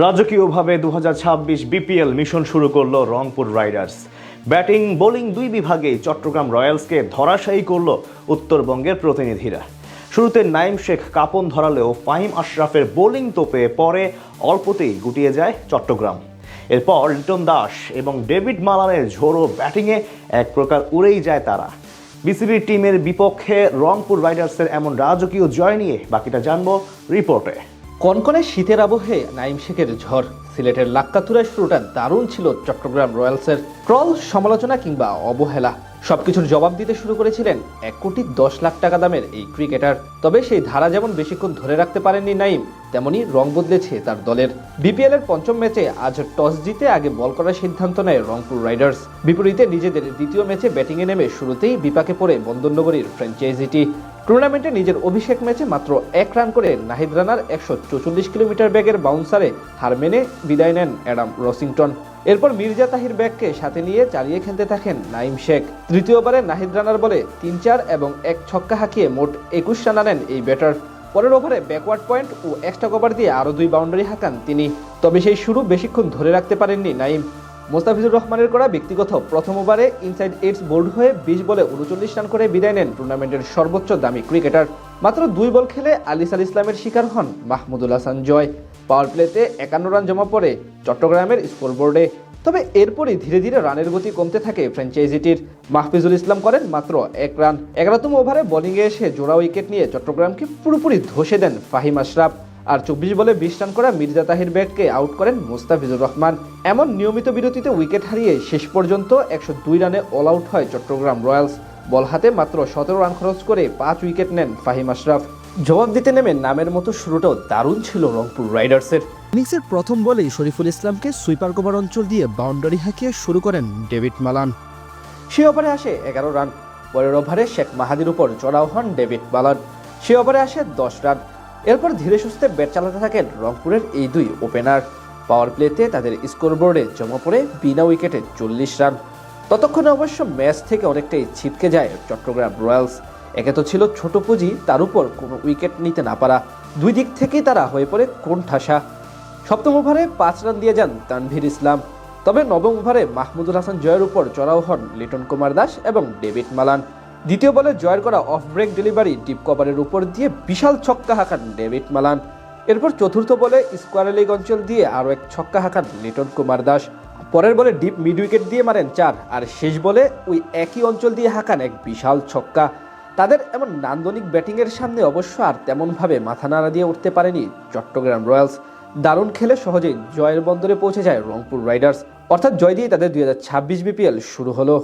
রাজকীয়ভাবে 2026 BPL mission শুরু করলো Rangpur Riders. Batting bowling দুই বিভাগেই চট্টগ্রাম রয়্যালসকে ধরাশায়ী করল উত্তরবঙ্গের প্রতিনিধিরা। শুরুতে নাইম শেখ কাঁপন ধরালেও ফাহিম আশরাফের বোলিং তোপে পরে অল্পতেই গুটিয়ে যায় চট্টগ্রাম। এরপর লিটন দাস এবং ডেভিড মালানের ঝোড়ো ব্যাটিংয়ে এক প্রকার উড়েই যায় তারা। বিসিবি টিমের বিপক্ষে রংপুর রাইডার্সের এমন রাজকীয় জয় নিয়ে বাকিটা জানবো রিপোর্টে। কনকনে শীতের আবহে নাইম শেখের ঝড়, সিলেটের লাক্কাতুরায় শুরুটা দারুণ ছিল চট্টগ্রাম রয়্যালসের। ট্রল, সমালোচনা কিংবা অবহেলা সবকিছুর জবাব দিতে শুরু করেছিলেন 1,10,00,000 টাকা দামের এই ক্রিকেটার। তবে সেই ধারা যেমন বেশিক্ষণ ধরে রাখতে পারেননি নাইম, তেমনি রং বদলেছে তার দলের। বিপিএল এর পঞ্চম ম্যাচে আজ টস জিতে আগে বল করার সিদ্ধান্ত নেয় রংপুর রাইডার্স। বিপরীতে নিজেদের দ্বিতীয় ম্যাচে ব্যাটিংয়ে নেমে শুরুতেই বিপাকে পড়ে বন্দরনগরীর ফ্র্যাঞ্চাইজিটি। টুর্নামেন্টে নিজের অভিষেক ম্যাচে মাত্র 1 রান করে নাহিদ রানার 144 কিলোমিটার বেগের বাউন্সারে হার মেনে বিদায় নেন অ্যাডাম রসিংটন। এরপর মির্জা তাহির ব্যাগকে সাথে নিয়ে চালিয়ে খেলতে থাকেন নাইম শেখ। তৃতীয়বারে নাহিদ রানার বলে 3-4 এবং 1 ছক্কা হাঁকিয়ে মোট 21 রান আনেন এই ব্যাটার। পরের ওভারে ব্যাকওয়ার্ড পয়েন্ট ও এক্সট্রা কভার দিয়ে আরও 2 বাউন্ডারি হাঁকান তিনি। তবে সেই শুরু বেশিক্ষণ ধরে রাখতে পারেননি নাইম। মোস্তাফিজুর রহমানের করা ব্যক্তিগত প্রথম ওভারে ইনসাইড এইটস বোল্ড হয়ে 20 বলে 39 রান করে বিদায় নেন টুর্নামেন্টের সর্বোচ্চ দামি ক্রিকেটার। মাত্র 2 বল খেলে আলিস আল ইসলামের শিকার হন মাহমুদুল হাসান জয়। পাওয়ার প্লেতে 51 রান জমা পড়ে চট্টগ্রামের স্কোরবোর্ডে। তবে এরপরই ধীরে ধীরে রানের গতি কমতে থাকে ফ্র্যাঞ্চাইজিটির। মাহফিজুল ইসলাম করেন মাত্র 1 রান। 11তম ওভারে বোলিংয়ে এসে জোড়া উইকেট নিয়ে চট্টগ্রামকে পুরোপুরি ধসে দেন ফাহিম আশরাফ। আর 24 বলে 20 রান করা মির্জা তাহির ব্যাগকে আউট করেন মোস্তাফিজুর রহমান। এমন নিয়মিত বিরতিতে উইকেট হারিয়ে শেষ পর্যন্ত 102 রানে অল আউট হয় চট্টগ্রাম রয়্যালস। বল হাতে মাত্র 17 রান খরচ করে 5 উইকেট নেন ফাহিম আশরাফ। জবাব দিতে নেমে নামের মতো শুরুটাও দারুণ ছিল রংপুর রাইডার্সের। ইনিংসের প্রথম বলেই শরীফুল ইসলামকে সুইপার কভার অঞ্চল দিয়ে বাউন্ডারি হাঁকিয়ে শুরু করেন ডেভিড মালান। সে ওভারে আসে 11 রান। পরের ওভারে শেখ মাহাদির উপর চড়াও হন ডেভিড মালান। সে ওভারে আসে 10 রান। এরপর ধীরে সুস্থে ব্যাট চালাতে থাকেন রংপুরের এই 2 ওপেনার। পাওয়ার প্লেতে তাদের স্কোরবোর্ডে জমা পড়ে বিনা উইকেটে 40 রান। ততক্ষণে অবশ্য ম্যাচ থেকে অনেকটাই ছিটকে যায় চট্টগ্রাম রয়্যালস। একে তো ছিল ছোট পুঁজি, তার উপর কোনো উইকেট নিতে না পারা, দুই দিক থেকেই তারা হয়ে পড়ে কোণঠাসা। সপ্তম ওভারে 5 রান দিয়ে যান তানভীর ইসলাম। তবে নবম ওভারে মাহমুদুল হাসান জয়ের উপর চড়াও হন লিটন কুমার দাস এবং ডেভিড মালান। দ্বিতীয় বলে জয়ের করা অফ ব্রেক ডেলিভারি ডিপ কভারের উপর দিয়ে বিশাল ছক্কা হাঁকান ডেভিড মালান। এরপর চতুর্থ বলে স্কোয়ার লেগ অঞ্চল দিয়ে আরও 1 ছক্কা হাঁকান লিটন কুমার দাস। পরের বলে ডিপ মিড উইকেট দিয়ে মারেন 4, আর শেষ বলে ওই একই অঞ্চল দিয়ে হাঁকান এক বিশাল ছক্কা। তাদের এমন নান্দনিক ব্যাটিংয়ের সামনে অবশ্য আর তেমনভাবে মাথা নাড়া দিয়ে উঠতে পারেনি চট্টগ্রাম রয়্যালস। দারুণ খেলে সহজেই জয়ের বন্দরে পৌঁছে যায় রংপুর রাইডার্স। অর্থাৎ জয় দিয়ে তাদের 2026 বিপিএল শুরু হলো।